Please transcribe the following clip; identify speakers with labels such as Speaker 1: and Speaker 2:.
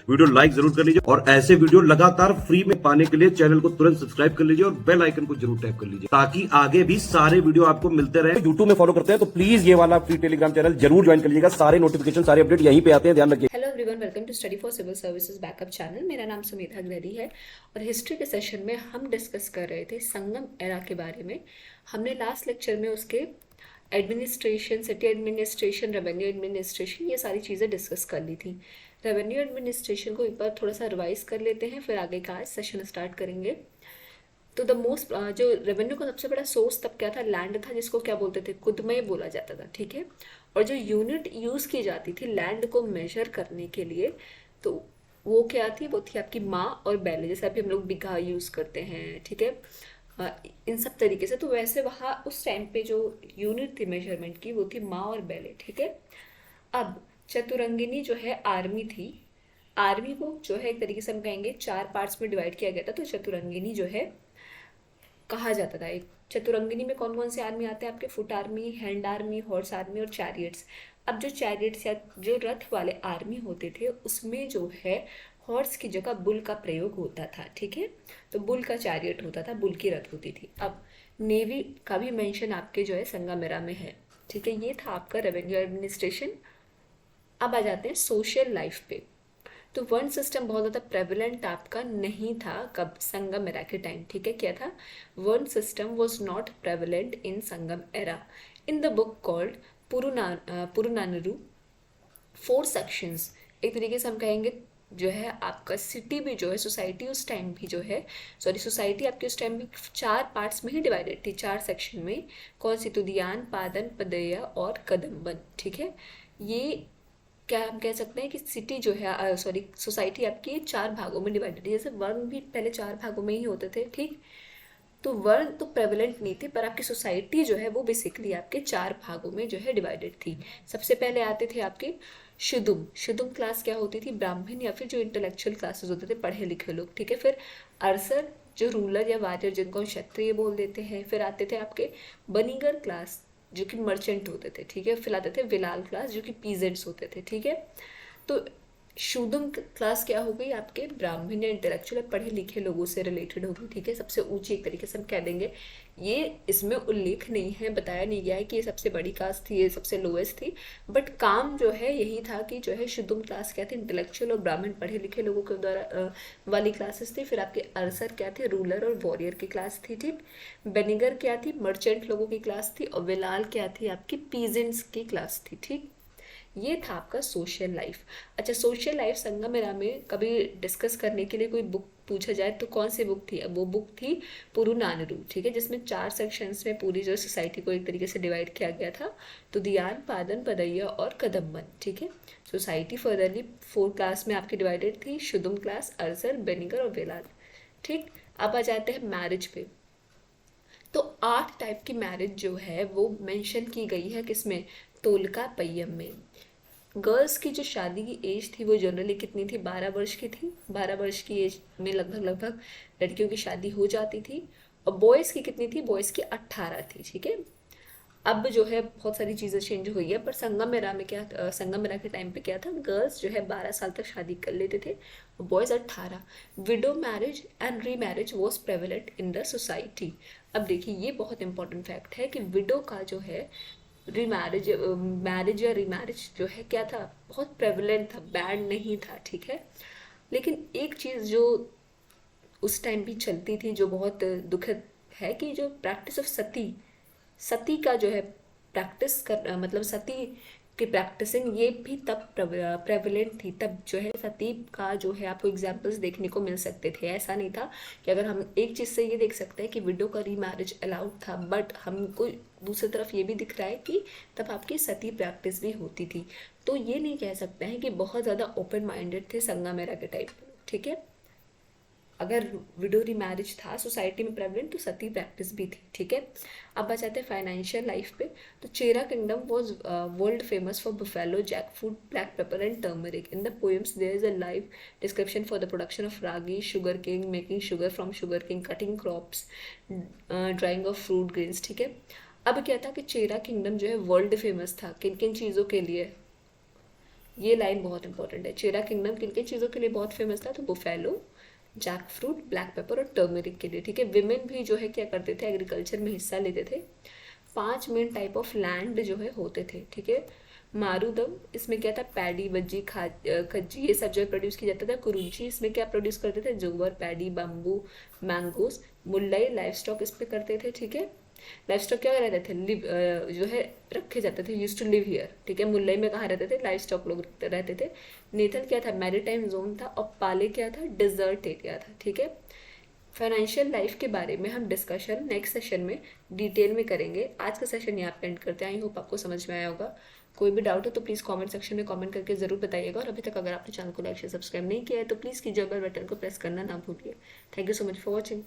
Speaker 1: Video like जरूर कर लीजिए और ऐसे वीडियो लगातार फ्री में पाने के लिए चैनल को तुरंत सब्सक्राइब कर लीजिए और बेल आइकन को जरूर टैप कर लीजिए ताकि आगे भी सारे वीडियो आपको मिलते रहे। यूट्यूब में फॉलो करते हैं तो प्लीज ये वाला फ्री टेलीग्राम चैनल जरूर ज्वाइन कर लीजिएगा। सारे नोटिफिकेशन सारे अपडेट यहीं पे आते हैं, ध्यान रखिए।
Speaker 2: Hello everyone, welcome to study for civil services backup channel. मेरा नाम सुमेधा अग्रवाल है और हिस्ट्री के सेशन में हम डिस्कस कर रहे थे संगम एरा के बारे में। हमने लास्ट लेक्चर में उसके administration, city administration, revenue administration, ये सारी चीज़ें डिस्कस कर ली थी। रेवेन्यू एडमिनिस्ट्रेशन को एक बार थोड़ा सा रिवाइज कर लेते हैं, फिर आगे का आज सेशन स्टार्ट करेंगे। तो द मोस्ट जो रेवेन्यू का सबसे बड़ा सोर्स तब क्या था, लैंड था, जिसको क्या बोलते थे, कुदमय बोला जाता था, ठीक है। और जो यूनिट यूज़ की जाती थी लैंड को मेजर करने के लिए, तो वो क्या थी, वो थी आपकी माँ और बैले। जैसे अभी हम लोग बीघा यूज़ करते हैं, ठीक है, इन सब तरीके से। तो वैसे वहाँ उस टाइम पे जो यूनिट थी मेजरमेंट की, वो थी माँ और बैले, ठीक है। अब चतुरंगिनी जो है आर्मी थी, आर्मी को जो है एक तरीके से हम कहेंगे 4 पार्ट्स में डिवाइड किया गया था। तो चतुरंगिनी जो है कहा जाता था, एक चतुरंगिनी में कौन कौन से आर्मी आते हैं आपके, foot army, hand army, horse army और चैरियट्स। अब जो चैरियट्स या जो रथ वाले आर्मी होते थे, उसमें जो है हॉर्स की जगह बुल का प्रयोग होता था, ठीक है। तो बुल का चैरियट होता था, बुल की रथ होती थी। अब नेवी का भी मेंशन आपके जो है संगमेरा में है, ठीक है। ये था आपका रेवेन्यू एडमिनिस्ट्रेशन। अब आ जाते हैं सोशल लाइफ पे। तो वर्ण सिस्टम बहुत ज़्यादा प्रेवलेंट आपका नहीं था कब, संगम एरा के टाइम, ठीक है। क्या था, varna system was not prevalent in Sangam era. In the book called Purananuru 4 sections, एक तरीके से हम कहेंगे जो है आपका सिटी भी जो है, सोसाइटी उस टाइम भी जो है, सॉरी सोसाइटी आपकी उस टाइम भी 4 पार्ट्स में ही डिवाइडेड थी, 4 सेक्शन में। कौन सी, तुदियान, पादन, पदया और कदम्बन, ठीक है। ये क्या हम कह सकते हैं कि सिटी जो है, सॉरी सोसाइटी आपकी 4 भागों में डिवाइडेड है। जैसे वर्ण भी पहले 4 भागों में ही होते थे, ठीक। तो वर्ण तो प्रेवलेंट नहीं थे, पर आपकी सोसाइटी जो है वो बेसिकली आपके 4 भागों में जो है डिवाइडेड थी। सबसे पहले आते थे आपके शुदुम। शुदुम क्लास क्या होती थी, ब्राह्मण या फिर जो इंटेलेक्चुअल क्लासेस होते थे, पढ़े लिखे लोग, ठीक है। फिर अरसर, जो रूलर या वारियर, जिनको हम क्षत्रिय बोल देते हैं। फिर आते थे आपके बनीगर क्लास, जो कि मर्चेंट होते थे, ठीक है। फिर आते थे विलाल क्लास, जो कि पीजेंट्स होते थे, ठीक है। तो शूद्रम क्लास क्या हो गई, आपके ब्राह्मण या इंटेलेक्चुअल पढ़े लिखे लोगों से रिलेटेड होगी, ठीक है। सबसे ऊंची एक तरीके से हम कह देंगे। ये इसमें उल्लेख नहीं है, बताया नहीं गया है कि ये सबसे बड़ी कास्ट थी, ये सबसे लोएस्ट थी, बट काम जो है यही था कि जो है शुद्धम क्लास क्या थी, इंटेलेक्चुअल और ब्राह्मण पढ़े लिखे लोगों के द्वारा वाली क्लासेस थी। फिर आपके अरसर क्या थे, रूलर और वॉरियर की क्लास थी, ठीक। बेनिगर क्या थी, मर्चेंट लोगों की क्लास थी। और विलाल क्या थी, आपकी पीजेंट्स की क्लास थी, ठीक। ये था आपका सोशल लाइफ। अच्छा, सोशल लाइफ संगमेरा में कभी डिस्कस करने के लिए कोई बुक पूछा जाए तो कौन सी बुक थी, अब वो बुक थी पुरुनानरू, ठीक है, जिसमें 4 सेक्शंस में पूरी जो सोसाइटी को एक तरीके से डिवाइड किया गया था। तो दियान, पादन, पदैया और कदम्बन, ठीक है। सोसाइटी फर्दरली 4 क्लास में आपकी डिवाइडेड थी, शुदुम क्लास, अरसर, बेनिगर और वेलाल, ठीक। अब आ जाते हैं मैरिज पे। तो 8 टाइप की मैरिज जो है वो मेंशन की गई है, किसमें, तोलका पय्यम में। गर्ल्स की जो शादी की एज थी वो जनरली कितनी थी, 12 वर्ष की थी। 12 वर्ष की एज में लगभग लगभग लड़कियों की शादी हो जाती थी। और बॉयज़ की कितनी थी, बॉयज़ की 18 थी, ठीक है। अब जो है बहुत सारी चीज़ें चेंज हुई है, पर संगमेरा में क्या, संगमेरा के टाइम पे क्या था, गर्ल्स जो है 12 साल तक शादी कर लेते थे और boys 18। Window marriage and re marriage was prevalent in the society. अब देखिए ये बहुत इंपॉर्टेंट फैक्ट है कि विडो का जो है रीमैरिज, मैरिज या रीमैरिज जो है क्या था, बहुत प्रेवलेंट था, बैड नहीं था, ठीक है। लेकिन एक चीज़ जो उस टाइम भी चलती थी, जो बहुत दुखद है, कि जो प्रैक्टिस ऑफ सती, सती का जो है प्रैक्टिस कर, मतलब सती की प्रैक्टिसिंग, ये भी तब प्रेवलेंट थी। तब जो है सती का जो है आपको एग्जाम्पल्स देखने को मिल सकते थे। ऐसा नहीं था कि, अगर हम एक चीज़ से ये देख सकते हैं कि विडो का रीमैरिज अलाउड था, बट हमको दूसरी तरफ ये भी दिख रहा है कि तब आपकी सती प्रैक्टिस भी होती थी। तो ये नहीं कह सकते हैं कि बहुत ज़्यादा ओपन माइंडेड थे संगमेरा के टाइप, ठीक है। अगर विडो रीमैरिज था सोसाइटी में प्रेवलेंट, तो सती प्रैक्टिस भी थी, ठीक है। अब आ जाते हैं फाइनेंशियल लाइफ पे। तो Chera kingdom was world famous for buffalo, jackfruit, black pepper and turmeric. In the poems there is a live description for the production of ragi, sugar cane, making sugar from sugar cane, cutting crops, drying of fruit grains, ठीक है। अब क्या था कि चेरा kingdom जो है world famous था, किन किन चीज़ों के लिए, ये लाइन बहुत इंपॉर्टेंट है। चेरा किंगडम किन किन चीज़ों के लिए बहुत फेमस था? तो buffalo, jackfruit, black pepper और टर्मरिक के लिए, ठीक है। विमेन भी जो है क्या करते थे? एग्रीकल्चर में हिस्सा लेते थे। 5 मेन टाइप ऑफ लैंड जो है होते थे, ठीक है। मारूदम, इसमें क्या था? पैडी, बज्जी, खज्जी, ये सब जो है प्रोड्यूस किया जाता था। कुरुंची, इसमें क्या प्रोड्यूस करते थे? जोवर, paddy, bamboo, mangoes. Mullai, life stock इस पे करते थे, ठीक है। लाइफ स्टॉक क्या रहते थे? जो है रखे जाते थे, यूज टू लिव हियर, ठीक है। मुल्लई में कहाँ रहते थे? लाइफ स्टॉक लोग रहते थे। नेथल क्या था? मैरीटाइम जोन था। और पाले क्या था? डिजर्ट एरिया था, ठीक है। फाइनेंशियल लाइफ के बारे में हम डिस्कशन नेक्स्ट सेशन में डिटेल में करेंगे। आज का सेशन यहाँ पे एंड करते हैं। आई होप आपको समझ में आया होगा। कोई भी डाउट हो तो प्लीज़ कमेंट सेक्शन में कमेंट करके ज़रूर बताइएगा। और अभी तक अगर आपने चैनल को लाइक से सब्सक्राइब नहीं किया है तो प्लीज़ कीजिए, बेल बटन को प्रेस करना ना भूलिए। Thank you so much for watching.